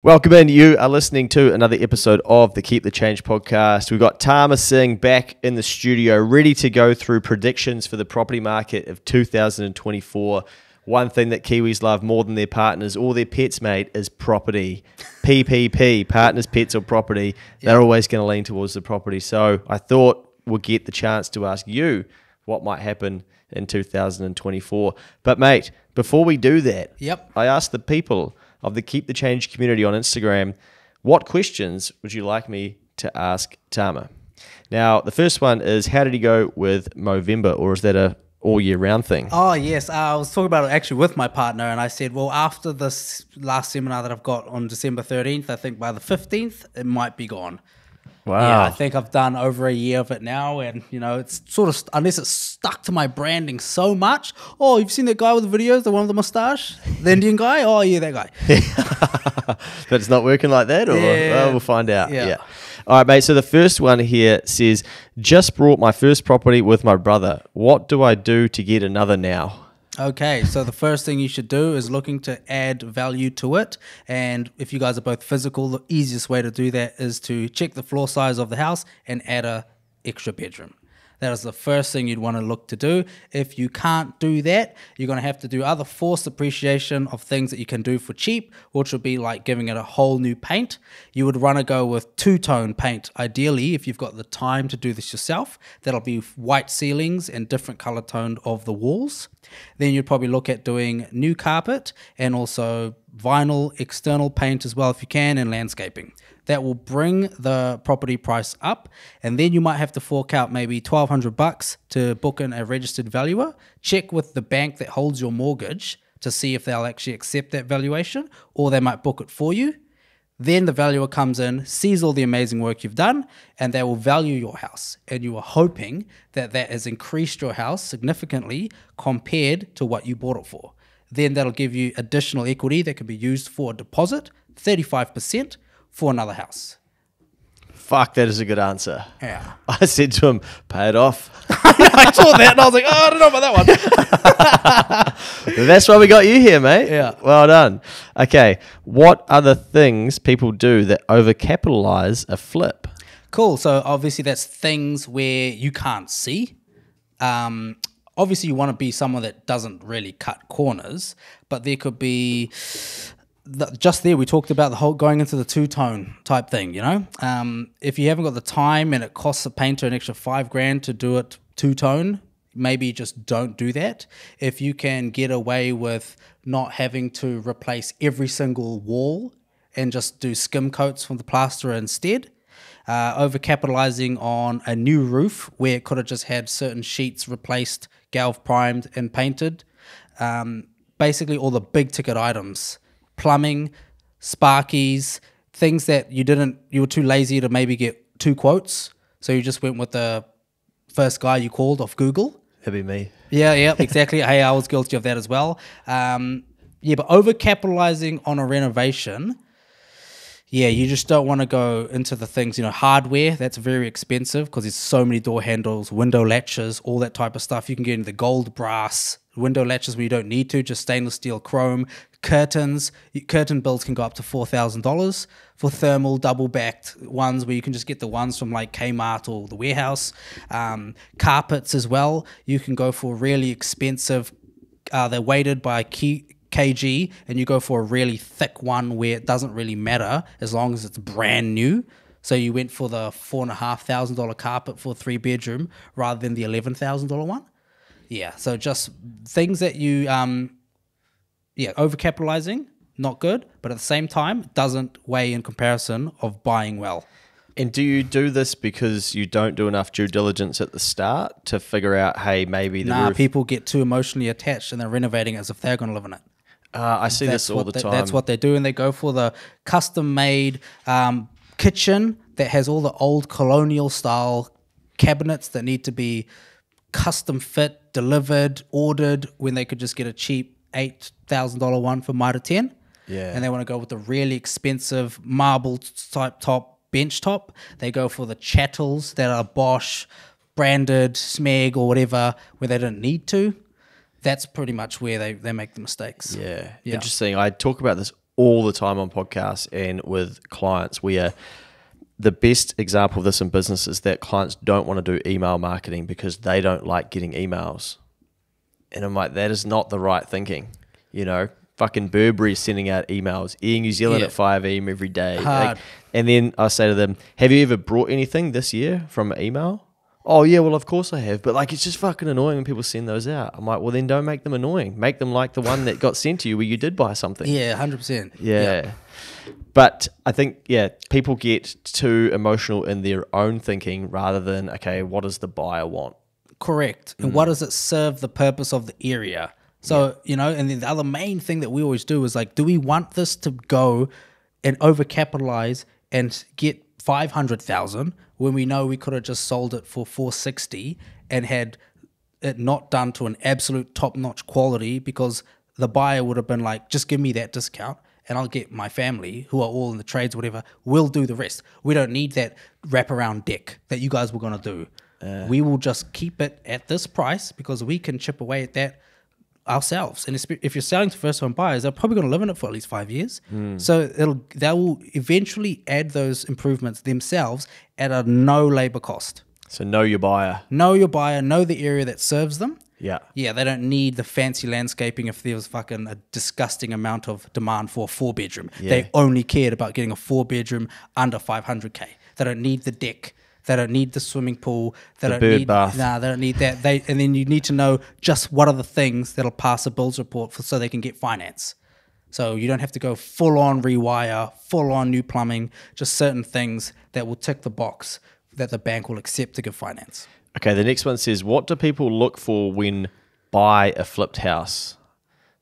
Welcome in. You are listening to another episode of the Keep the Change podcast. We've got Tama, Singh back in the studio, ready to go through predictions for the property market of 2024. One thing that Kiwis love more than their partners or their pets, mate, is property. PPP, partners, pets or property. They're always going to lean towards the property. So I thought we'll get the chance to ask you what might happen in 2024. But mate, before we do that, I asked the people of the Keep the Change community on Instagram, what questions would you like me to ask Tama? Now, the first one is, how did he go with Movember, or is that a all year round thing? Oh, yes. I was talking about it actually with my partner, and I said, well, after this last seminar that I've got on December 13th, I think by the 15th, it might be gone. Wow. Yeah, I think I've done over a year of it now, and, you know, it's sort of, unless it's stuck to my branding so much. Oh, you've seen that guy with the videos, the one with the mustache? The Indian guy? Oh, yeah, that guy. But it's not working like that, or well, we'll find out. Yeah. All right, mate, so the first one here says, just bought my first property with my brother. What do I do to get another now? Okay, so the first thing you should do is looking to add value to it. And if you guys are both physical, the easiest way to do that is to check the floor size of the house and add an extra bedroom. That is the first thing you'd want to look to do. If you can't do that, you're going to have to do other forced appreciation of things that you can do for cheap, which would be like giving it a whole new paint. You would want to go with two-tone paint. Ideally, if you've got the time to do this yourself, that'll be white ceilings and different color tone of the walls. Then you'd probably look at doing new carpet and also vinyl external paint as well if you can, and landscaping. That will bring the property price up, and then you might have to fork out maybe $1,200 to book in a registered valuer. Check with the bank that holds your mortgage to see if they'll actually accept that valuation, or they might book it for you. Then the valuer comes in, sees all the amazing work you've done, and they will value your house. And you are hoping that that has increased your house significantly compared to what you bought it for. Then that'll give you additional equity that can be used for a deposit, 35%, for another house. Fuck, that is a good answer. Yeah. I said to him, pay it off. I saw that and I was like, oh, I don't know about that one. That's why we got you here, mate. Yeah. Well done. Okay, what other things people do that overcapitalize a flip? Cool. So obviously that's things where you can't see. Obviously you want to be someone that doesn't really cut corners, but there could be... just there we talked about the whole going into the two-tone type thing, you know. If you haven't got the time and it costs a painter an extra $5,000 to do it two-tone, maybe just don't do that. If you can get away with not having to replace every single wall and just do skim coats from the plasterer instead. Overcapitalizing on a new roof where it could have just had certain sheets replaced, galv primed and painted. Basically all the big ticket items. Plumbing, sparkies, things that you were too lazy to maybe get 2 quotes, so you just went with the first guy you called off Google. That'd be me. Yeah, exactly. Hey, I was guilty of that as well. But overcapitalizing on a renovation, you just don't want to go into the things, hardware, that's very expensive because there's so many door handles, window latches, all that type of stuff. You can get into the gold brass, window latches where you don't need to, just stainless steel, chrome, curtains. Curtain bills can go up to $4,000 for thermal double-backed ones where you can just get the ones from like Kmart or the warehouse. Carpets as well. You can go for really expensive, they're weighted by kg, and you go for a really thick one where it doesn't really matter as long as it's brand new. So you went for the $4,500 carpet for a 3-bedroom rather than the $11,000 one. Yeah, so just things that you, overcapitalizing, not good, but at the same time, it doesn't weigh in comparison of buying well. And do you do this because you don't do enough due diligence at the start to figure out, hey, maybe the roof... people get too emotionally attached and they're renovating it as if they're going to live in it. I see this all the time. That's what they do, and they go for the custom-made kitchen that has all the old colonial-style cabinets that need to be custom fit, delivered, ordered, when they could just get a cheap $8,000 one for Mitre 10. Yeah. And they want to go with the really expensive marble type top, bench top. They go for the chattels that are Bosch, branded, Smeg or whatever, where they don't need to. That's pretty much where they make the mistakes. Yeah. Interesting. I talk about this all the time on podcasts and with clients where the best example of this in business is that clients don't want to do email marketing because they don't like getting emails. And I'm like, that is not the right thinking. You know, fucking Burberry is sending out emails, Air New Zealand at 5 a.m. every day. Hard. And then I say to them, have you ever brought anything this year from an email? Oh, yeah, well, of course I have. But, like, it's just fucking annoying when people send those out. I'm like, well, then don't make them annoying. Make them like the one that got sent to you where you did buy something. Yeah, 100%. Yeah. But I think, people get too emotional in their own thinking rather than, okay, what does the buyer want? Correct. And what does it serve the purpose of the area? So, you know, and then the other main thing that we always do is like, do we want this to go and overcapitalize and get 500,000 when we know we could have just sold it for 460 and had it not done to an absolute top-notch quality because the buyer would have been like, just give me that discount and I'll get my family, who are all in the trades, whatever, we'll do the rest. We don't need that wraparound deck that you guys were going to do. We will just keep it at this price because we can chip away at that ourselves. And if you're selling to first-home buyers, they're probably going to live in it for at least 5 years. So they will eventually add those improvements themselves at a no labor cost. So know your buyer. Know your buyer, know the area that serves them. Yeah. Yeah, they don't need the fancy landscaping if there was fucking a disgusting amount of demand for a 4-bedroom. Yeah. They only cared about getting a 4-bedroom under 500K. They don't need the deck. They don't need the swimming pool. They don't bird need bath. Nah, they don't need that. And then you need to know just what are the things that'll pass a bills report so they can get finance. So you don't have to go full on rewire, full on new plumbing, just certain things that will tick the box that the bank will accept to give finance. Okay, the next one says, what do people look for when buy a flipped house?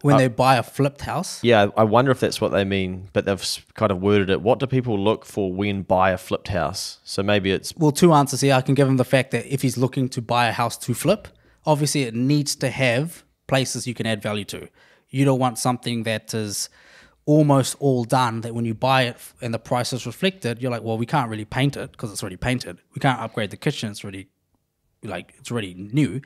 When they buy a flipped house? Yeah, I wonder if that's what they mean, but they've kind of worded it. What do people look for when buy a flipped house? So maybe it's... Well, 2 answers here. I can give him the fact that if he's looking to buy a house to flip, obviously it needs to have places you can add value to. You don't want something that is almost all done, that when you buy it and the price is reflected, you're like, well, we can't really paint it because it's already painted. We can't upgrade the kitchen. It's already new.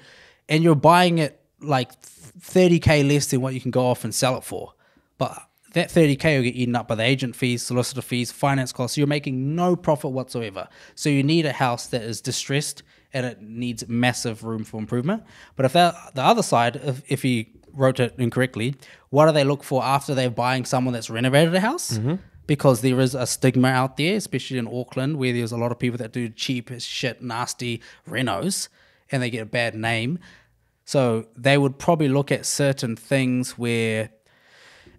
And you're buying it like 30K less than what you can go off and sell it for. But that 30K will get eaten up by the agent fees, solicitor fees, finance costs. So you're making no profit whatsoever. So you need a house that is distressed and it needs massive room for improvement. But if the other side, if he wrote it incorrectly, what do they look for after they're buying someone that's renovated a house? Mm-hmm. Because there is a stigma out there, especially in Auckland, where there's a lot of people that do cheap as shit, nasty renos, and they get a bad name. So they would probably look at certain things where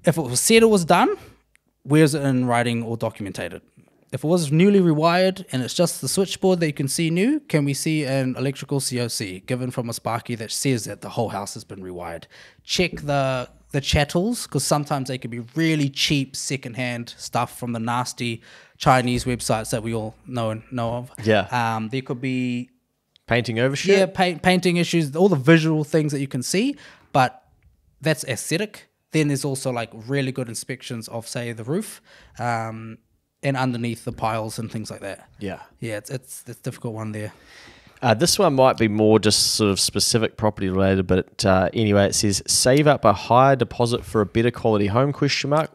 if it was said it was done, where's it in writing or documented? If it was newly rewired and it's just the switchboard that you can see new, can we see an electrical COC given from a Sparky that says that the whole house has been rewired? Check the chattels, because sometimes they can be really cheap secondhand stuff from the nasty Chinese websites that we all know of. Yeah. There could be painting over shit? Yeah, painting issues, all the visual things that you can see, but that's aesthetic. Then there's also like really good inspections of, say, the roof and underneath the piles and things like that. Yeah. Yeah, it's a difficult one there. This one might be more just sort of specific property related, but anyway, it says, save up a higher deposit for a better quality home,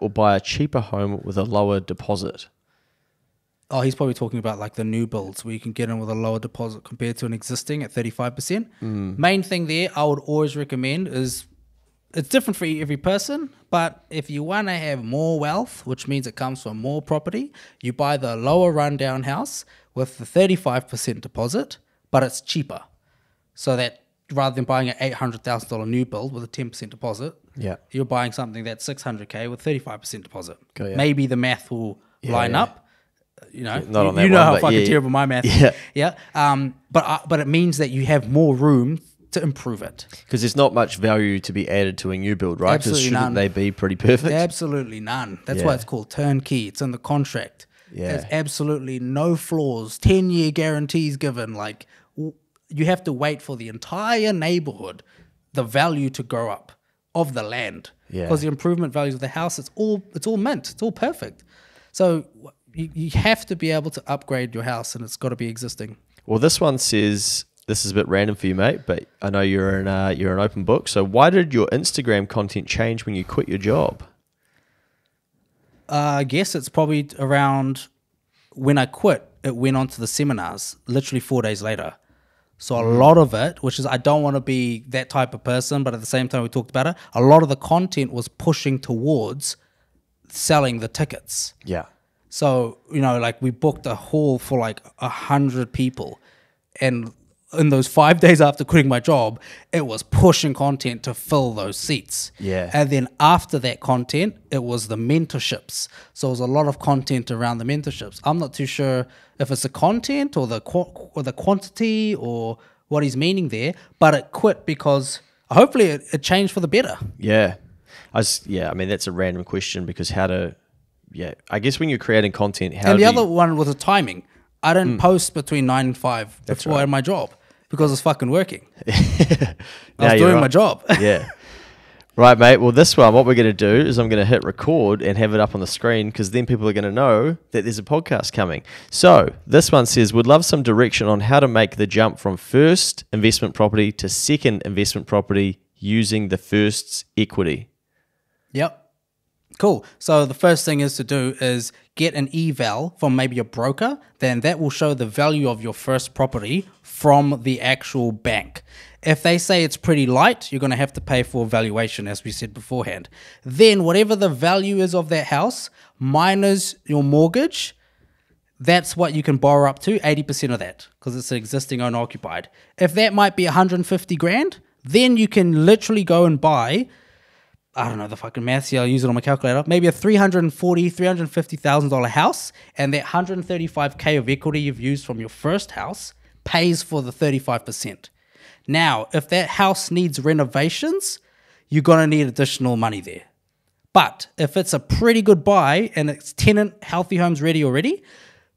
or buy a cheaper home with a lower deposit. Oh, he's probably talking about like the new builds where you can get in with a lower deposit compared to an existing at 35%. Main thing there I would always recommend is, it's different for every person, but if you want to have more wealth, which means it comes from more property, you buy the lower rundown house with the 35% deposit, but it's cheaper. So that rather than buying an $800,000 new build with a 10% deposit, you're buying something that's $600K with 35% deposit. Maybe the math will line up. You know, not on that you know one, how fucking terrible my math is. Yeah. But it means that you have more room to improve it. Because there's not much value to be added to a new build, right? Because shouldn't they be pretty perfect? Absolutely none. That's why it's called turnkey. It's in the contract. There's absolutely no flaws. 10-year guarantees given. Like, you have to wait for the entire neighborhood, the value to grow up of the land. Because the improvement values of the house, it's all mint. It's all perfect. So you have to be able to upgrade your house, and it's got to be existing. Well, this one says, this is a bit random for you, mate, but I know you're an open book. So why did your Instagram content change when you quit your job? I guess it's probably around when I quit, it went on to the seminars literally 4 days later. So a lot of it, which is, I don't want to be that type of person, but at the same time we talked about it, a lot of the content was pushing towards selling the tickets. Yeah. So, like we booked a hall for like 100 people. And in those 5 days after quitting my job, it was pushing content to fill those seats. Yeah. And then after that content, it was the mentorships. So it was a lot of content around the mentorships. I'm not too sure if it's the content or the quantity or what he's meaning there, but it quit because hopefully it changed for the better. Yeah. I mean, that's a random question because I guess when you're creating content, other one was the timing. I didn't post between 9 and 5 before I had my job because it's fucking working. I was doing my job. Yeah. Right, mate. Well, this one, what we're going to do is I'm going to hit record and have it up on the screen because then people are going to know that there's a podcast coming. So this one says, would love some direction on how to make the jump from first investment property to second investment property using the first's equity. Yep. Cool. So the first thing is to do is get an eval from maybe a broker. Then that will show the value of your first property from the actual bank. If they say it's pretty light, you're going to have to pay for valuation, as we said beforehand. Then whatever the value is of that house minus your mortgage, that's what you can borrow up to, 80% of that, because it's an existing owner occupied. If that might be 150 grand, then you can literally go and buy, I don't know the fucking maths here, I'll use it on my calculator, maybe a $350,000 house, and that 135K of equity you've used from your first house pays for the 35%. Now, if that house needs renovations, you're going to need additional money there. But if it's a pretty good buy and it's tenant healthy homes ready already,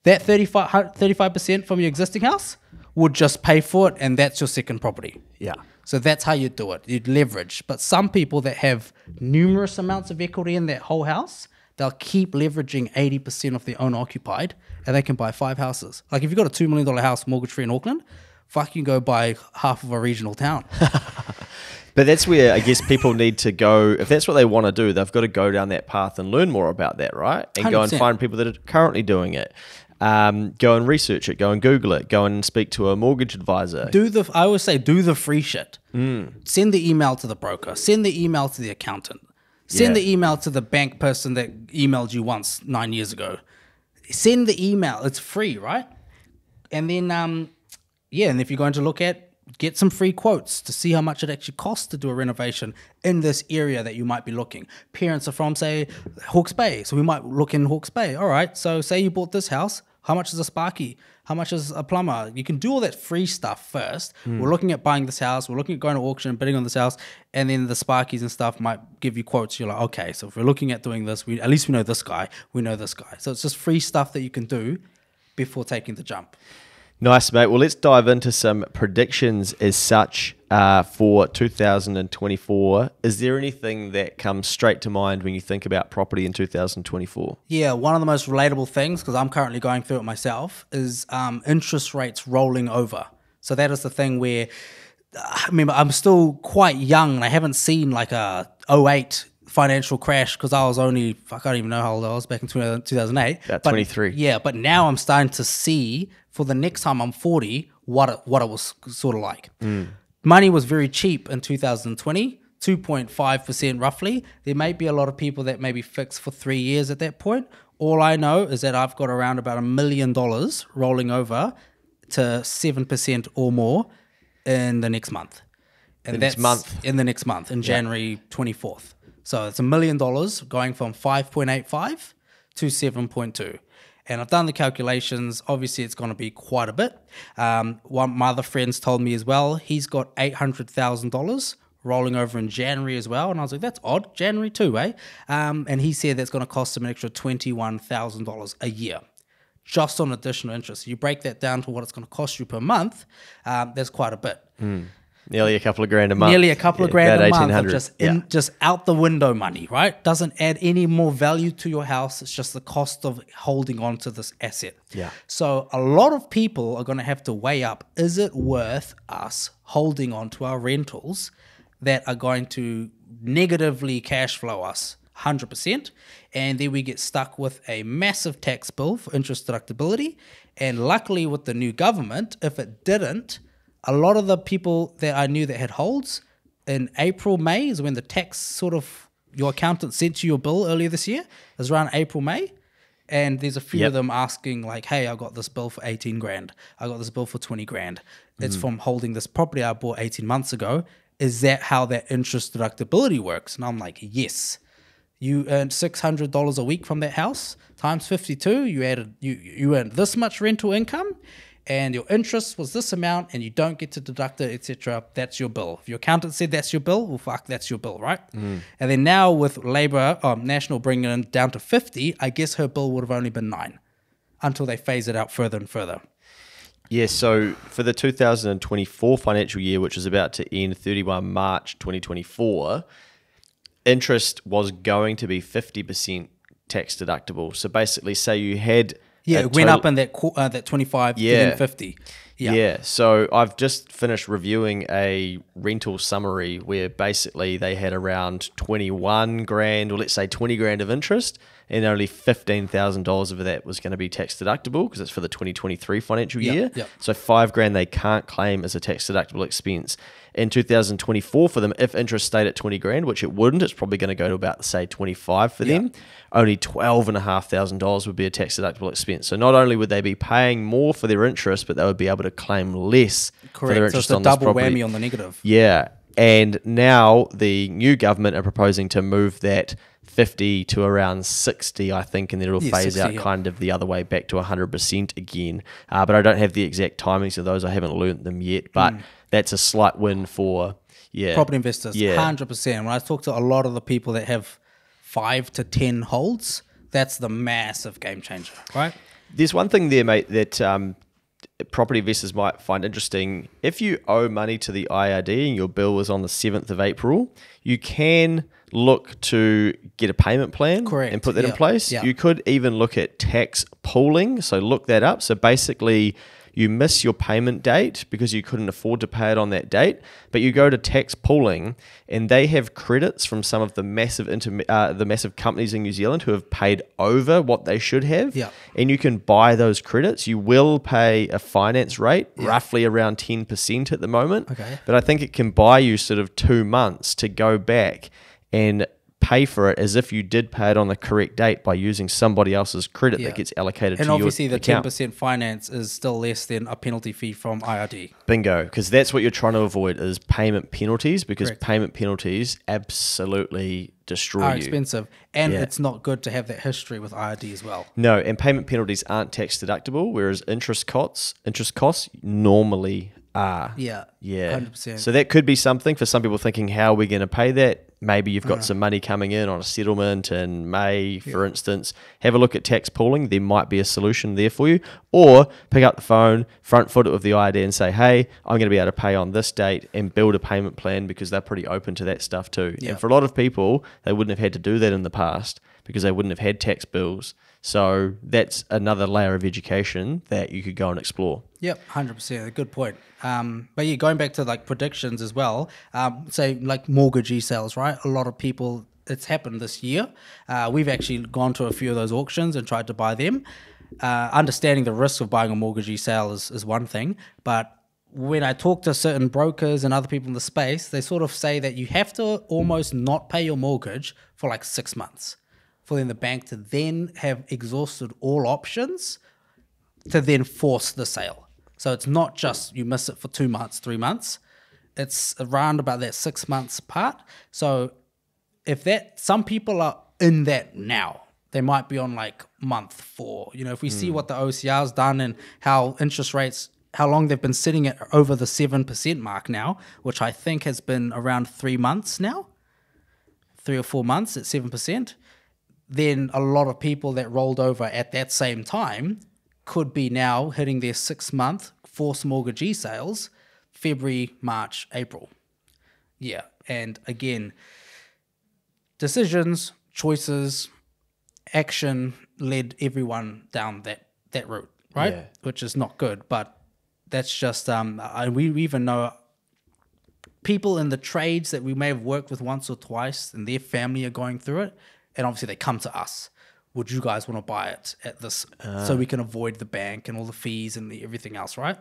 that 35% from your existing house would just pay for it, and that's your second property. Yeah. So that's how you do it. You'd leverage. But some people that have numerous amounts of equity in that whole house, they'll keep leveraging 80% of their own occupied, and they can buy 5 houses. Like if you've got a $2 million house mortgage-free in Auckland, fuck, you can go buy half of a regional town. But that's where I guess people need to go. If that's what they want to do, they've got to go down that path and learn more about that, right? And 100%. Go and find people that are currently doing it. Go and research it. Go and Google it. Go and speak to a mortgage advisor. I always say, do the free shit. Send the email to the broker. Send the email to the accountant. Send the email to the bank person that emailed you once 9 years ago. Send the email. It's free, right? And then, and if you're going to get some free quotes to see how much it actually costs to do a renovation in this area that you might be looking. Parents are from, say, Hawke's Bay, so we might look in Hawke's Bay. All right, so say you bought this house. How much is a sparky? How much is a plumber? You can do all that free stuff first. We're looking at buying this house. We're looking at going to auction and bidding on this house. And then the sparkies and stuff might give you quotes. You're like, okay, so if we're looking at doing this, at least we know this guy. We know this guy. So it's just free stuff that you can do before taking the jump. Nice, mate. Well, let's dive into some predictions as such for 2024. Is there anything that comes straight to mind when you think about property in 2024? Yeah, one of the most relatable things, because I'm currently going through it myself, is interest rates rolling over. So that is the thing where, I'm still quite young and I haven't seen like a 2008 financial crash because I was only, I can't even know how old I was back in 2008. About 23. Yeah, but now I'm starting to see for the next time I'm 40 what it was sort of like. Money was very cheap in 2020, 2.5% roughly. There may be a lot of people that maybe fixed for 3 years at that point. All I know is that I've got around about $1 million rolling over to 7% or more in the next month. And in the next month, in January 24th. So it's $1 million going from 5.85 to 7.2. And I've done the calculations. Obviously, it's going to be quite a bit. One of my other friends told me as well, he's got $800,000 rolling over in January as well. And I was like, that's odd. January too, eh? And he said that's going to cost him an extra $21,000 a year just on additional interest. You break that down to what it's going to cost you per month, that's quite a bit. Nearly a couple of grand a month. Nearly a couple of grand a month of just out the window money, right? Doesn't add any more value to your house. It's just the cost of holding on to this asset. Yeah. So a lot of people are going to have to weigh up, is it worth us holding on to our rentals that are going to negatively cash flow us 100%, and then we get stuck with a massive tax bill for interest deductibility. And luckily with the new government, if it didn't, a lot of the people that I knew that had holds in April, May is when the tax sort of, your accountant sent you your bill earlier this year. It was around April, May. And there's a few of them asking like, hey, I got this bill for 18 grand. I got this bill for 20 grand. It's from holding this property I bought 18 months ago. Is that how that interest deductibility works? And I'm like, yes. You earned $600 a week from that house times 52. You earned this much rental income, and your interest was this amount, and you don't get to deduct it, etc. That's your bill. If your accountant said that's your bill, well, fuck, that's your bill, right? And then now with National bringing it down to 50, I guess her bill would have only been 9 until they phase it out further and further. Yeah, so for the 2024 financial year, which is about to end 31 March 2024, interest was going to be 50% tax deductible. So basically, say you had... Yeah, it went up in that 25 to then 50. Yeah, so I've just finished reviewing a rental summary where basically they had around 21 grand, or let's say 20 grand of interest, and only $15,000 of that was going to be tax deductible because it's for the 2023 financial year. So 5 grand they can't claim as a tax deductible expense. In 2024 for them, if interest stayed at 20 grand, which it wouldn't, it's probably going to go to about, say, 25 for them, only $12,500 would be a tax deductible expense. So not only would they be paying more for their interest, but they would be able to claim less for their interest on this property. Correct, so it's a double whammy on the negative. Yeah, and now the new government are proposing to move that 50 to around 60, I think, and then it'll phase 60, out kind of the other way back to 100% again. But I don't have the exact timings of those. I haven't learnt them yet, but that's a slight win for property investors. 100%. When I talk to a lot of the people that have 5 to 10 holds, that's the massive game changer, right? There's one thing there, mate, that property investors might find interesting. If you owe money to the IRD and your bill was on the 7th of April, you can look to get a payment plan and put that in place. You could even look at tax pooling, so look that up. So basically, you miss your payment date because you couldn't afford to pay it on that date, but you go to tax pooling and they have credits from some of the massive companies in New Zealand who have paid over what they should have, and you can buy those credits. You will pay a finance rate, roughly around 10% at the moment, but I think it can buy you sort of 2 months to go back and pay for it as if you did pay it on the correct date by using somebody else's credit that gets allocated to your account. And obviously the 10% finance is still less than a penalty fee from IRD. Bingo, because that's what you're trying to avoid is payment penalties, because payment penalties absolutely destroy you. Expensive. And it's not good to have that history with IRD as well. No, and payment penalties aren't tax deductible, whereas interest costs normally are. Yeah, 100%. So that could be something for some people thinking, how are we going to pay that? Maybe you've got some money coming in on a settlement in May, for instance. Have a look at tax pooling. There might be a solution there for you. Or pick up the phone, front foot it with the idea and say, hey, I'm going to be able to pay on this date, and build a payment plan, because they're pretty open to that stuff too. And for a lot of people, they wouldn't have had to do that in the past because they wouldn't have had tax bills. So that's another layer of education that you could go and explore. Yep, 100%. A good point. But yeah, going back to like predictions as well, say like mortgagee sales, right? A lot of people, it's happened this year. We've actually gone to a few of those auctions and tried to buy them. Understanding the risk of buying a mortgagee sale is one thing, but when I talk to certain brokers and other people in the space, they sort of say that you have to almost not pay your mortgage for like 6 months for then the bank to then have exhausted all options to then force the sale. So it's not just you miss it for 2 months, 3 months. It's around about that 6 months part. So if some people are in that now, they might be on like month 4. You know, if we see what the OCR's done and how interest rates, how long they've been sitting at over the 7% mark now, which I think has been around 3 months now, 3 or 4 months at 7%, then a lot of people that rolled over at that same time could be now hitting their 6-month forced mortgagee sales, February, March, April. Yeah, and again, decisions, choices, action led everyone down that route, right? Yeah. Which is not good, but that's just, we even know people in the trades that we may have worked with once or twice and their family are going through it. and obviously they come to us. Would you guys want to buy it at this, so we can avoid the bank and all the fees and everything else, right?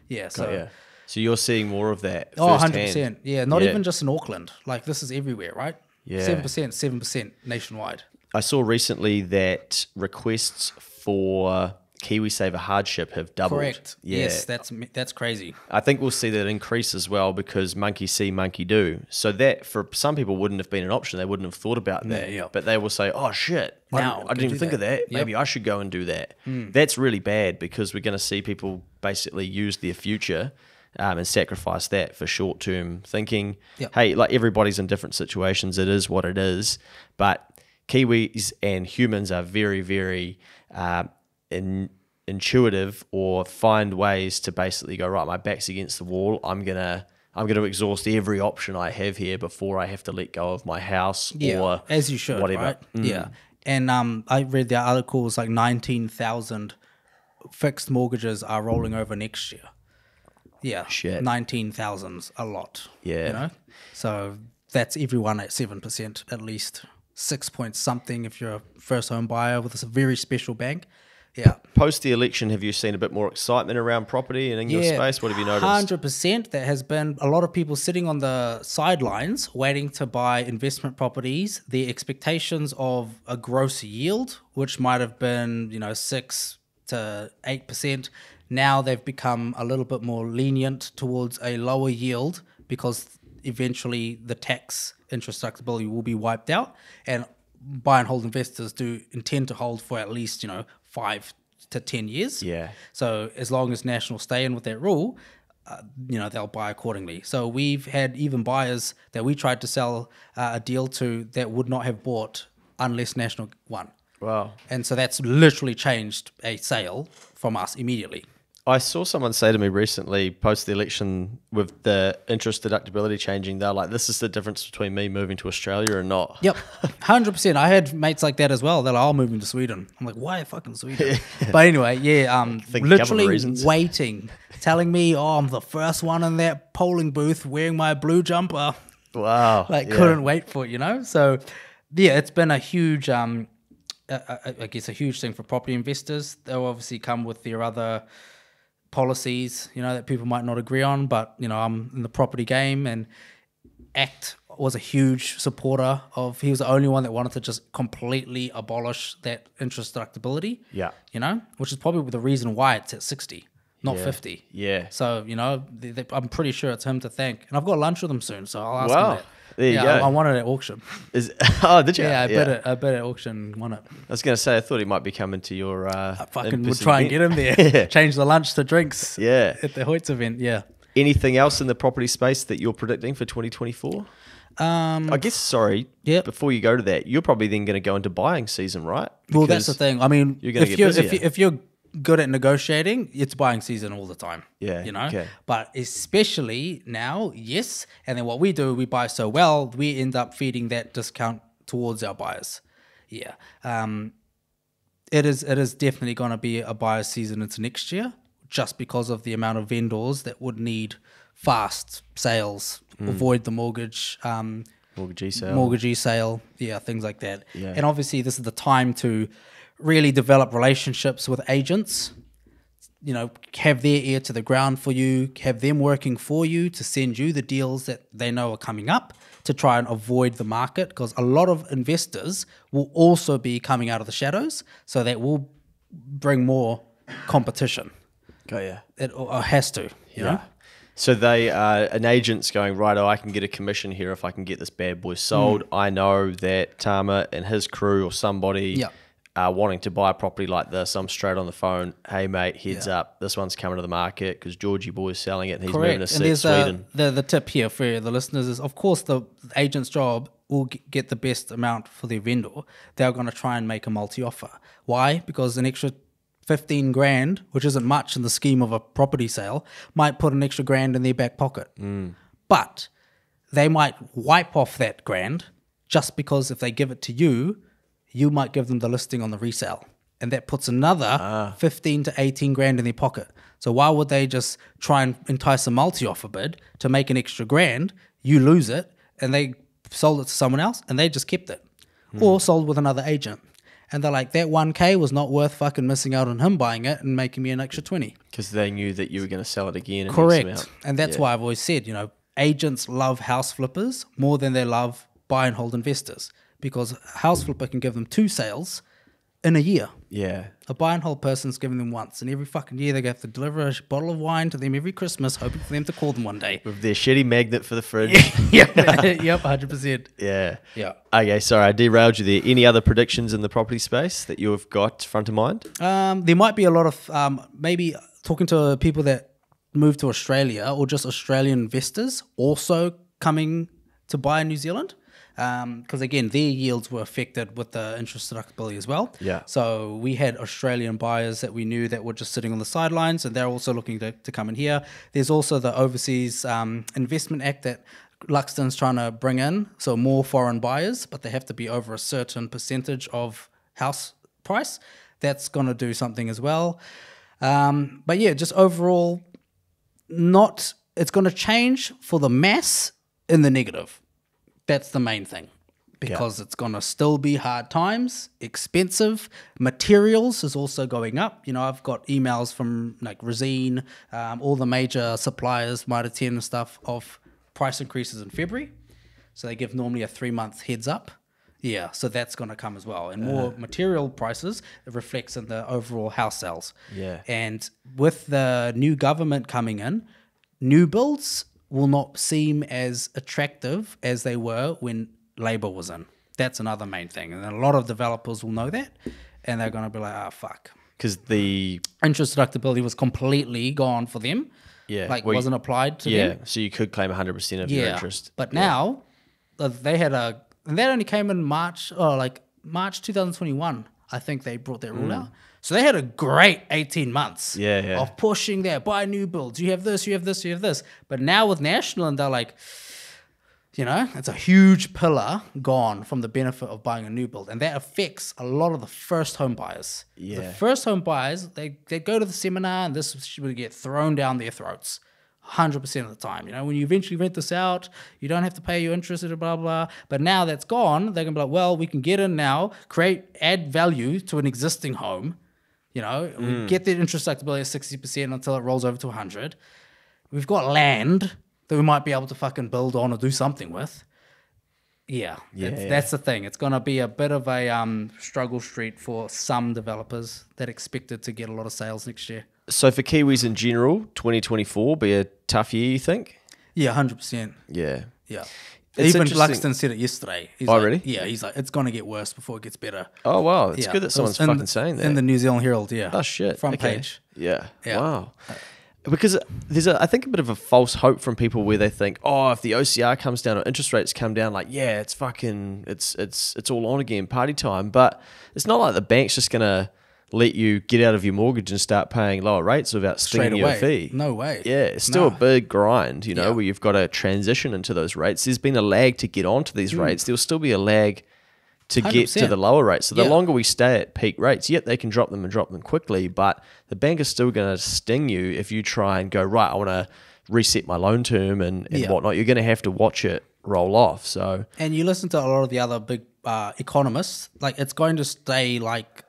Yeah. So. So you're seeing more of that. Oh, firsthand. 100%. Yeah, not even just in Auckland. Like, this is everywhere, right? Yeah. 7% nationwide. I saw recently that requests for KiwiSaver hardship have doubled. Correct. Yeah. Yes, that's crazy. I think we'll see that increase as well because monkey see, monkey do. So that for some people wouldn't have been an option. They wouldn't have thought about that. Yeah. But they will say, oh shit, Now I didn't even think of that. Yep. Maybe I should go and do that. That's really bad because we're going to see people basically use their future and sacrifice that for short-term thinking. Yep. Hey, like everybody's in different situations. It is what it is. But Kiwis and humans are very, very intuitive, or find ways to basically go, right, my back's against the wall. I'm gonna exhaust every option I have here before I have to let go of my house or as you should, whatever. right? Yeah. And I read the articles like 19,000 fixed mortgages are rolling over next year. Yeah. Shit. 19,000's a lot. Yeah. You know? So that's everyone at 7% at least. 6 point something if you're a first home buyer with a very special bank. Yeah. Post the election, have you seen a bit more excitement around property and in your space? What have you noticed? 100%. There has been a lot of people sitting on the sidelines waiting to buy investment properties. The expectations of a gross yield, which might have been, 6 to 8%, now they've become a little bit more lenient towards a lower yield because eventually the tax interest deductibility will be wiped out, and buy and hold investors do intend to hold for at least 5 to 10 years. Yeah. So as long as National stay in with that rule, they'll buy accordingly. So we've had even buyers that we tried to sell a deal to that would not have bought unless National won. Wow. And so that's literally changed a sale from us immediately. I saw someone say to me recently, post the election, with the interest deductibility changing, they're like, this is the difference between me moving to Australia or not. Yep, 100%. I had mates like that as well. They're like, I'll move to Sweden. I'm like, why fucking Sweden? But anyway, literally waiting, telling me, I'm the first one in that polling booth wearing my blue jumper. Wow. Couldn't wait for it, So, it's been a huge, I guess, a huge thing for property investors. They'll obviously come with their other policies, that people might not agree on, but I'm in the property game, and ACT was a huge supporter of. He was the only one that wanted to just completely abolish that interest deductibility. Yeah. Which is probably the reason why it's at 60, not 50. Yeah. So I'm pretty sure it's him to thank, and I've got lunch with him soon, so I'll ask him that. There you go. I won it at auction. Did you? Yeah, I bet at auction, won it. I was going to say, I thought he might be coming to your I fucking would try and get him there. Change the lunch to drinks. Yeah. At the Hoyts event, yeah. Anything else in the property space that you're predicting for 2024? I guess, before you go to that, you're probably then going to go into buying season, right? Well, that's the thing. I mean, you're going to get busier. If you're good at negotiating, it's buying season all the time. Yeah. Okay. But especially now, yes. And then what we do, we buy so well, we end up feeding that discount towards our buyers. Yeah. It is definitely going to be a buyer season into next year, just because of the amount of vendors that would need fast sales, avoid the mortgagee sale, things like that. Yeah. And obviously this is the time to really develop relationships with agents, have their ear to the ground for you, have them working for you to send you the deals that they know are coming up, to try and avoid the market, because a lot of investors will also be coming out of the shadows, so that will bring more competition. Oh, yeah. It has to, you know? So they are an agent's going, right, I can get a commission here if I can get this bad boy sold. I know that Tama and his crew or somebody are wanting to buy a property like this. I'm straight on the phone. Hey, mate, heads up. This one's coming to the market because Georgie boy's selling it and he's moving to Sweden. The tip here for the listeners is, of course, the agent's job will get the best amount for their vendor. They're going to try and make a multi-offer. Why? Because an extra 15 grand, which isn't much in the scheme of a property sale, might put an extra grand in their back pocket. But they might wipe off that grand just because if they give it to you, you might give them the listing on the resale. And that puts another 15 to 18 grand in their pocket. So why would they just try and entice a multi-offer bid to make an extra grand? You lose it, and they sold it to someone else, and they just kept it. or sold with another agent. And they're like, that 1K was not worth fucking missing out on him buying it and making me an extra 20. Because they knew that you were going to sell it again. In Correct. X amount. And that's why I've always said, you know, agents love house flippers more than they love buy and hold investors, because a house flipper can give them 2 sales in a year. Yeah. A buy and hold person's giving them once, and every fucking year they have to deliver a bottle of wine to them every Christmas, hoping for them to call them one day. With their shitty magnet for the fridge. Yep, 100%. Yeah. Yeah. Okay, sorry, I derailed you there. Any other predictions in the property space that you have got front of mind? There might be a lot of maybe talking to people that move to Australia, or just Australian investors also coming to buy in New Zealand. Because again, their yields were affected with the interest deductibility as well. Yeah. So we had Australian buyers that we knew that were just sitting on the sidelines, and they're also looking to come in here. There's also the Overseas Investment Act that Luxton's trying to bring in, so more foreign buyers, but they have to be over a certain percentage of house price. That's going to do something as well. But yeah, just overall, it's going to change for the mass in the negative. That's the main thing, because it's going to still be hard times, expensive. Materials is also going up. You know, I've got emails from like Resine, all the major suppliers, Mitre 10 and stuff, of price increases in February. So they give normally a 3-month heads up. Yeah, so that's going to come as well. And more material prices, it reflects in the overall house sales. Yeah. And with the new government coming in, new builds will not seem as attractive as they were when Labour was in. That's another main thing. And a lot of developers will know that, and they're going to be like, fuck. Because the interest deductibility was completely gone for them. Yeah. Like, well, wasn't applied to them. Yeah, so you could claim 100% of your interest. But now, they had and that only came in March 2021, I think they brought that rule out. So they had a great 18 months of pushing that, buy new builds, you have this, you have this, you have this. But now with National, and they're like, you know, it's a huge pillar gone from the benefit of buying a new build. And that affects a lot of the first home buyers. Yeah. The first home buyers, they go to the seminar, and this will get thrown down their throats 100% of the time. You know, when you eventually rent this out, you don't have to pay your interest, blah, blah. But now that's gone, they're going to be like, well, we can get in now, add value to an existing home. You know, we get the interest deductibility at 60% until it rolls over to 100. We've got land that we might be able to fucking build on or do something with. That's the thing. It's going to be a bit of a struggle street for some developers that expected to get a lot of sales next year. So for Kiwis in general, 2024 be a tough year, you think? Yeah, 100%. Yeah. Yeah. It's Even interesting. Luxton said it yesterday. He's really? Yeah, he's like, it's going to get worse before it gets better. Oh, wow. It's good that someone's fucking saying that. In the New Zealand Herald, yeah. Oh, shit. Front page. Yeah. Yeah. Wow. Because there's, I think, a bit of a false hope from people where they think, oh, if the OCR comes down or interest rates come down, like, yeah, it's fucking, it's all on again, party time. But it's not like the bank's just going to let you get out of your mortgage and start paying lower rates without stinging you a fee. No way. Yeah, it's still a big grind, you know, where you've got to transition into those rates. There's been a lag to get onto these rates. There'll still be a lag to 100%. Get to the lower rates. So the longer we stay at peak rates, yet they can drop them quickly, but the bank is still going to sting you if you try and go, right, I want to reset my loan term and whatnot. You're going to have to watch it roll off. So, and you listen to a lot of the other big economists, like it's going to stay like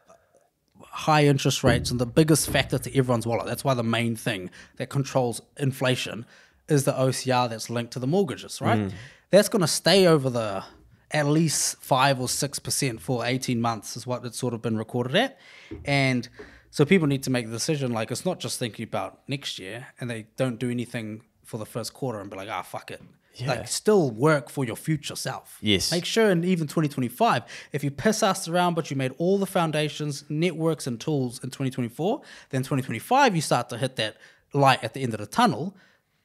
high interest rates, and the biggest factor to everyone's wallet. That's why the main thing that controls inflation is the OCR that's linked to the mortgages, right? That's going to stay over at least 5 or 6% for 18 months is what it's sort of been recorded at. And so people need to make the decision, like, it's not just thinking about next year and they don't do anything for the first quarter and be like, fuck it. Yeah. Like, still work for your future self. Yes. Make sure in even 2025, if you piss us around, but you made all the foundations, networks, and tools in 2024, then 2025 you start to hit that light at the end of the tunnel.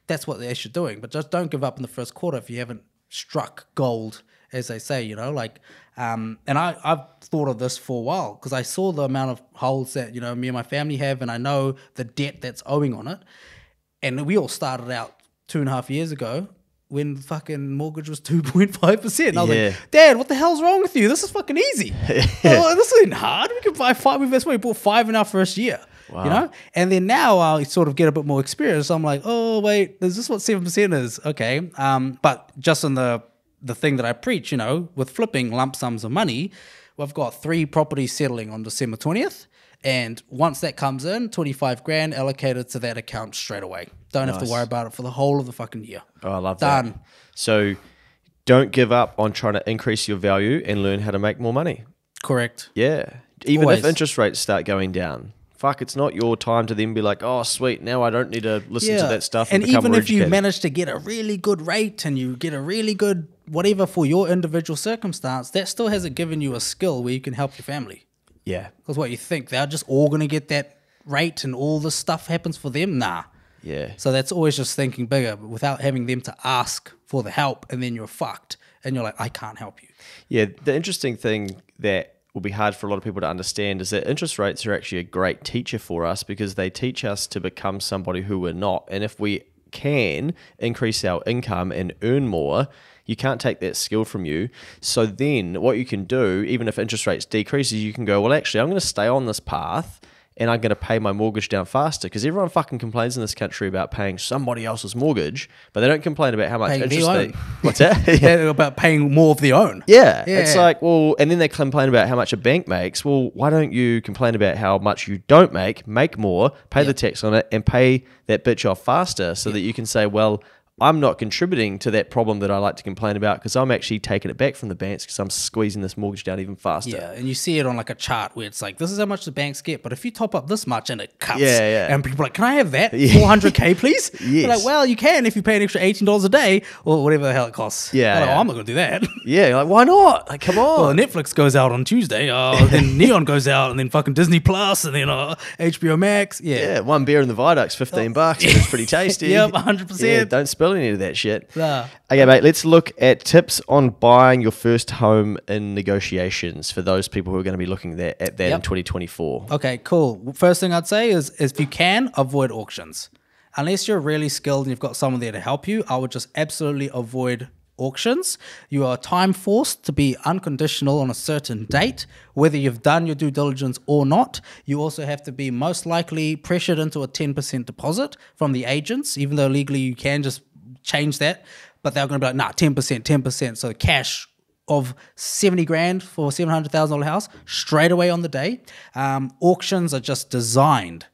That's what they're doing. But just don't give up in the first quarter if you haven't struck gold, as they say, you know, like, and I've thought of this for a while because I saw the amount of holds that, you know, me and my family have, and I know the debt that's owing on it. And we all started out 2.5 years ago when the fucking mortgage was 2.5%. And I was like, Dad, what the hell's wrong with you? This is fucking easy. Oh, this isn't hard. We could buy 5. That's why we bought 5 in our first year. Wow. You know? And then now I sort of get a bit more experience. So I'm like, oh, wait, is this what 7% is? Okay. But just in the the thing that I preach, you know, with flipping lump sums of money, we've got 3 properties settling on December 20th. And once that comes in, 25 grand allocated to that account straight away. Don't have to worry about it for the whole of the fucking year. Oh, I love Done. that. So don't give up on trying to increase your value and learn how to make more money. Correct. Yeah. Even Always. if interest rates start going down. Fuck, it's not your time to then be like, oh, sweet, now I don't need to listen to that stuff and become even more if you educated. manage to get a really good rate and you get a really good whatever for your individual circumstance, that still hasn't given you a skill where you can help your family. Yeah. Because what you think, they're just all going to get that rate and all this stuff happens for them? Nah. Yeah. So that's always just thinking bigger, but without having them to ask for the help, and then you're fucked. And you're like, I can't help you. Yeah, the interesting thing that will be hard for a lot of people to understand is that interest rates are actually a great teacher for us because they teach us to become somebody who we're not. And if we can increase our income and earn more, you can't take that skill from you. So then what you can do, even if interest rates decreases, you can go, well, actually, I'm going to stay on this path and I'm going to pay my mortgage down faster because everyone fucking complains in this country about paying somebody else's mortgage, but they don't complain about how much Paying interest their they... own. What's that? They're about paying more of their own. Yeah, it's like, well, and then they complain about how much a bank makes. Well, why don't you complain about how much you don't make more, pay the tax on it, and pay that bitch off faster so that you can say, well, I'm not contributing to that problem that I like to complain about because I'm actually taking it back from the banks because I'm squeezing this mortgage down even faster. Yeah, and you see it on like a chart where it's like, this is how much the banks get, but if you top up this much and it cuts, and people are like, can I have that? 400k, please? Yes. You're like, well, you can if you pay an extra $18 a day or whatever the hell it costs. Yeah, Like, yeah. oh, I'm not going to do that. Yeah, like, why not? Like, come on. Well, Netflix goes out on Tuesday, then Neon goes out, and then fucking Disney Plus, and then HBO Max. Yeah, one beer in the Viaduct's $15 and it's pretty tasty. Yep, 100%. Yeah, don't spill any of that shit. Nah. Okay, mate, let's look at tips on buying your first home in negotiations for those people who are going to be looking at that in 2024. Okay, cool. First thing I'd say is if you can, avoid auctions. Unless you're really skilled and you've got someone there to help you, I would just absolutely avoid auctions. You are time forced to be unconditional on a certain date, whether you've done your due diligence or not. You also have to be most likely pressured into a 10% deposit from the agents, even though legally you can just change that. But they're going to be like, nah, 10%. So cash of 70 grand for a $700,000 house straight away on the day. Auctions are just designed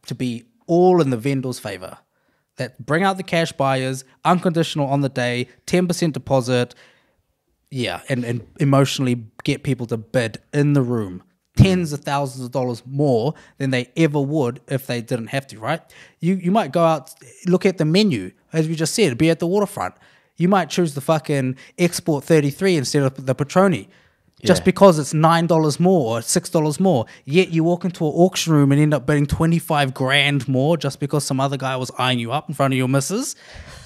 to be all in the vendor's favor. That bring out the cash buyers, unconditional on the day, 10% deposit, and emotionally get people to bid in the room tens of thousands of dollars more than they ever would if they didn't have to, right? You might go out, look at the menu, as we just said, be at the waterfront. You might choose the fucking Export 33 instead of the Patroni. Just because it's $9 more or $6 more, yet you walk into an auction room and end up bidding 25 grand more just because some other guy was eyeing you up in front of your missus,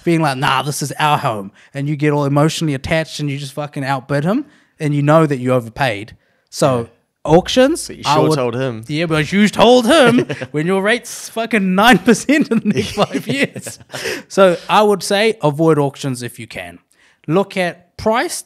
being like, nah, this is our home. And you get all emotionally attached and you just fucking outbid him and you know that you overpaid. So auctions... But you sure told him. Yeah, but you told him when your rate's fucking 9% in the next 5 years. So I would say avoid auctions if you can. Look at price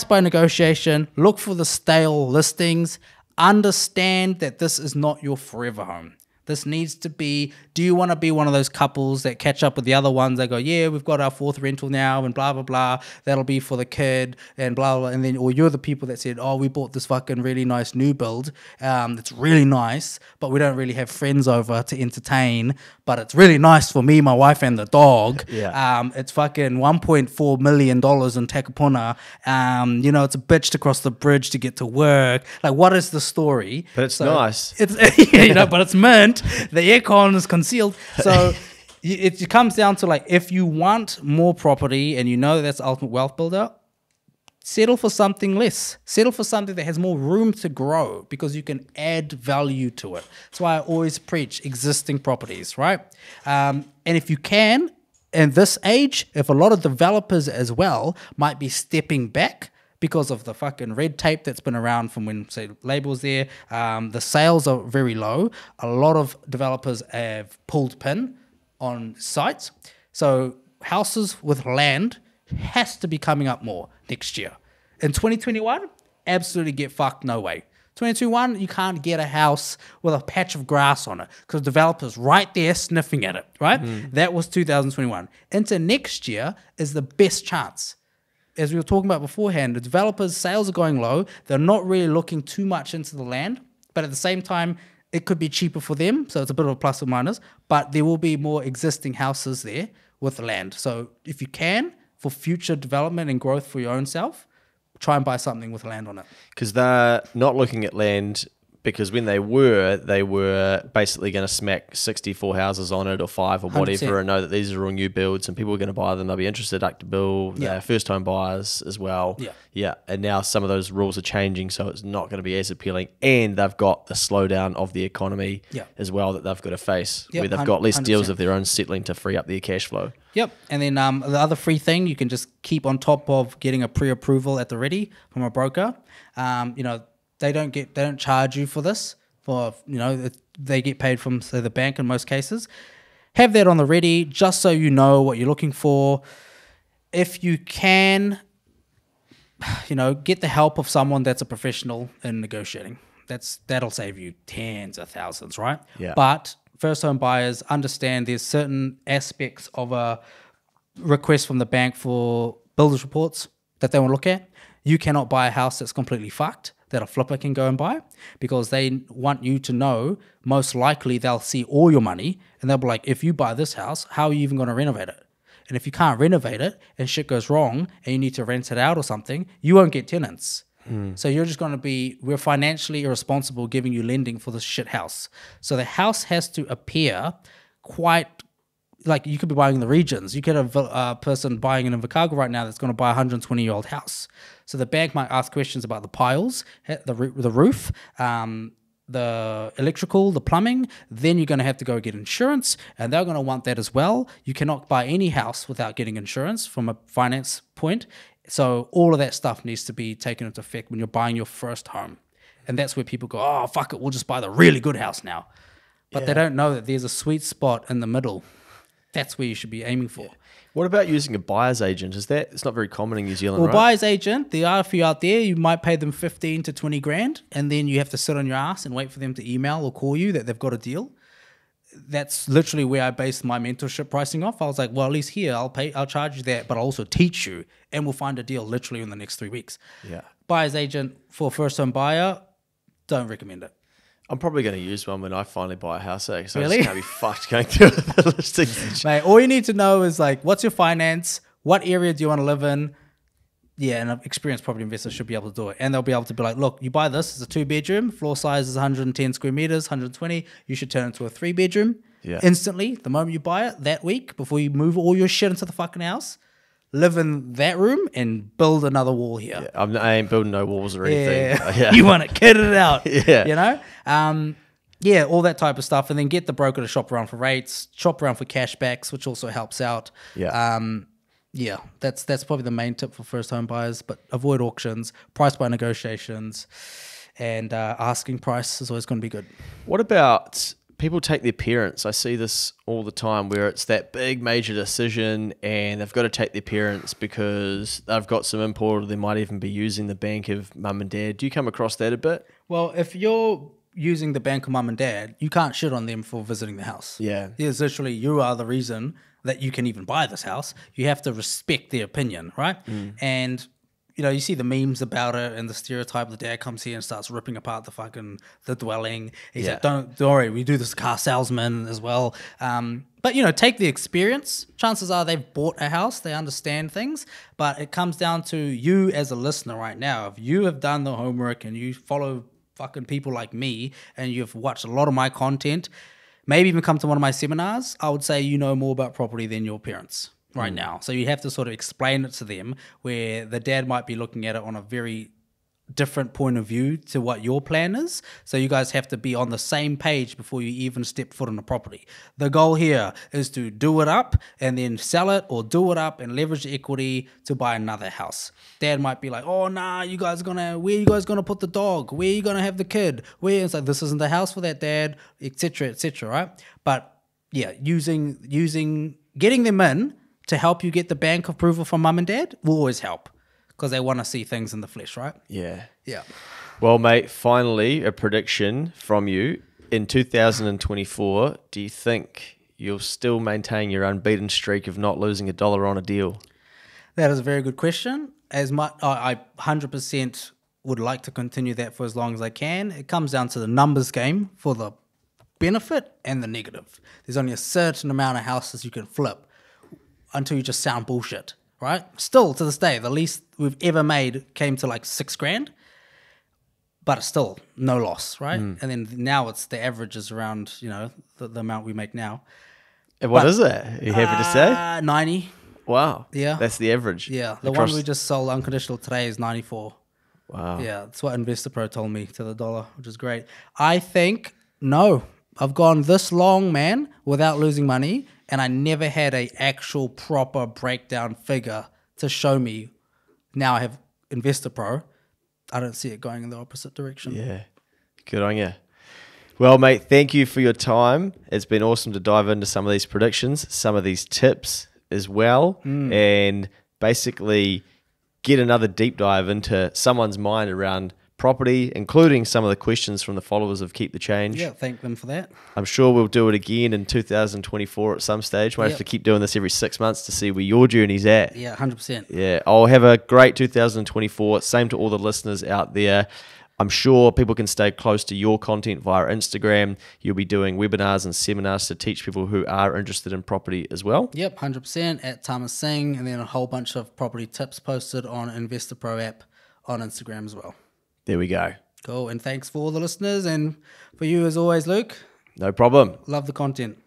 by negotiation, look for the stale listings, understand that this is not your forever home. This needs to be, do you want to be one of those couples that catch up with the other ones that go, yeah, we've got our 4th rental now and blah, blah, blah. That'll be for the kid and blah, blah. And then, or you're the people that said, oh, we bought this fucking really nice new build. It's really nice, but we don't really have friends over to entertain. But it's really nice for me, my wife, and the dog. Yeah. It's fucking $1.4 million in Takapuna. It's a bitch to cross the bridge to get to work. Like, what is the story? But it's nice. It's but it's mint. The aircon is concealed. So it comes down to, like, if you want more property and you know that's the ultimate wealth builder, settle for something less. Settle for something that has more room to grow because you can add value to it. That's why I always preach existing properties, right? And if you can, in this age, if a lot of developers as well might be stepping back because of the fucking red tape that's been around from when, say, Labor was there, the sales are very low. A lot of developers have pulled pin on sites. So houses with land has to be coming up more next year. In 2021, absolutely get fucked, no way. 2021, you can't get a house with a patch of grass on it because developers right there sniffing at it, right? That was 2021. Into next year is the best chance. as we were talking about beforehand, the developers' sales are going low. They're not really looking too much into the land, but at the same time, it could be cheaper for them. So it's a bit of a plus or minus, but there will be more existing houses there with the land. So if you can, for future development and growth for your own self, try and buy something with land on it. Because they're not looking at land, because when they were basically going to smack 64 houses on it or 5 or whatever 100%. and know that these are all new builds and people are going to buy them. They'll be interested to build. Yeah. They're first home buyers as well. Yeah. Yeah. And now some of those rules are changing, so it's not going to be as appealing. And they've got the slowdown of the economy as well that they've got to face, where they've got less 100%. deals of their own settling to free up their cash flow. Yep. And then the other free thing, you can just keep on top of getting a pre-approval at the ready from a broker. They don't charge you for this. They get paid from, say, the bank in most cases. Have that on the ready, just so you know what you're looking for. If you can, get the help of someone that's a professional in negotiating. That'll save you tens of thousands, right? Yeah. But first home buyers understand there's certain aspects of a request from the bank for builders reports that they want to look at. You cannot buy a house that's completely fucked that a flipper can go and buy, because they want you to know most likely they'll see all your money and they'll be like, if you buy this house, how are you even going to renovate it? And if you can't renovate it and shit goes wrong and you need to rent it out or something, you won't get tenants. So you're just going to we're financially irresponsible giving you lending for this shit house. So the house has to appear quite like you could be buying in the regions. You could have a person buying in Invercargill right now that's going to buy a 120-year-old house. So the bank might ask questions about the piles, the roof, the electrical, the plumbing. Then you're going to have to go get insurance, and they're going to want that as well. You cannot buy any house without getting insurance from a finance point. So all of that stuff needs to be taken into effect when you're buying your first home. And that's where people go, oh, fuck it, we'll just buy the really good house now. But they don't know that there's a sweet spot in the middle. That's where you should be aiming for. What about using a buyer's agent? It's not very common in New Zealand, Well, right? buyer's agent, there are a few out there. You might pay them 15 to 20 grand, and then you have to sit on your ass and wait for them to email or call you that they've got a deal. That's literally where I based my mentorship pricing off. I was like, well, at least here I'll charge you that, but I'll also teach you, and we'll find a deal literally in the next 3 weeks. Yeah. Buyer's agent for a first-home buyer, don't recommend it. I'm probably going to use one when I finally buy a house, because Really? I just can't be fucked going through the listings. Mate, all you need to know is like, what's your finance? What area do you want to live in? Yeah, and an experienced property investor should be able to do it. And they'll be able to be like, look, you buy this, it's a 2-bedroom, floor size is 110 square meters, 120. You should turn it into a 3-bedroom instantly. The moment you buy it, that week, before you move all your shit into the fucking house, live in that room and build another wall here. Yeah, I ain't building no walls or anything. Yeah. You want to kid it out. Yeah. All that type of stuff. And then get the broker to shop around for rates, shop around for cashbacks, which also helps out. That's probably the main tip for first home buyers, but avoid auctions, price by negotiations, and asking price is always going to be good. What about people take their parents? I see this all the time where it's that big major decision and they've got to take their parents because they've got some import, or they might even be using the bank of mum and dad. Do you come across that a bit? Well, if you're using the bank of mum and dad, you can't shit on them for visiting the house. Yeah. It's literally, you are the reason that you can even buy this house. You have to respect their opinion, right? And you see the memes about it and the stereotype. The dad comes here and starts ripping apart the dwelling. He's like, don't worry, we do this car salesman as well. But take the experience. Chances are they've bought a house, they understand things. But it comes down to you as a listener right now. If you have done the homework and you follow fucking people like me and you've watched a lot of my content, maybe even come to one of my seminars, I would say you know more about property than your parents right now. So you have to sort of explain it to them, where the dad might be looking at it on a very different point of view to what your plan is. So you guys have to be on the same page before you even step foot on the property. The goal here is to do it up and then sell it, or do it up and leverage the equity to buy another house. Dad might be like, oh, nah, where you guys gonna put the dog? Where you gonna have the kid? It's like, this isn't the house for that, dad, etc., right? But yeah, getting them in to help you get the bank approval from mum and dad will always help, because they want to see things in the flesh, right? Yeah. Yeah. Well, mate, finally, a prediction from you. In 2024, do you think you'll still maintain your unbeaten streak of not losing $1 on a deal? That is a very good question. as much, I 100% would like to continue that for as long as I can. It comes down to the numbers game for the benefit and the negative. There's only a certain amount of houses you can flip until you just sound bullshit, right? Still, to this day, the least we've ever made came to like $6,000, but it's still no loss, right? And then now it's the average is around, the amount we make now. And what is it? Are you happy to say? 90. Wow. Yeah. That's the average. Yeah. The Across- one we just sold unconditional today is 94. Wow. Yeah. That's what Investor Pro told me to the dollar, which is great. I think, no, I've gone this long, man, without losing money, and I never had a actual proper breakdown figure to show me. Now I have Investor Pro. I don't see it going in the opposite direction. Yeah. Good on you. Well, mate, thank you for your time. It's been awesome to dive into some of these predictions, some of these tips as well, and basically get another deep dive into someone's mind around property, including some of the questions from the followers of Keep the Change. Yeah, thank them for that. I'm sure we'll do it again in 2024 at some stage. Might have to keep doing this every 6 months to see where your journey's at. Yeah, 100%. Yeah, I'll have a great 2024. Same to all the listeners out there. I'm sure people can stay close to your content via Instagram. You'll be doing webinars and seminars to teach people who are interested in property as well. Yep, 100% at Tama Singh, and then a whole bunch of property tips posted on Investor Pro app on Instagram as well. There we go. Cool, and thanks for all the listeners, and for you as always, Luke. No problem. Love the content.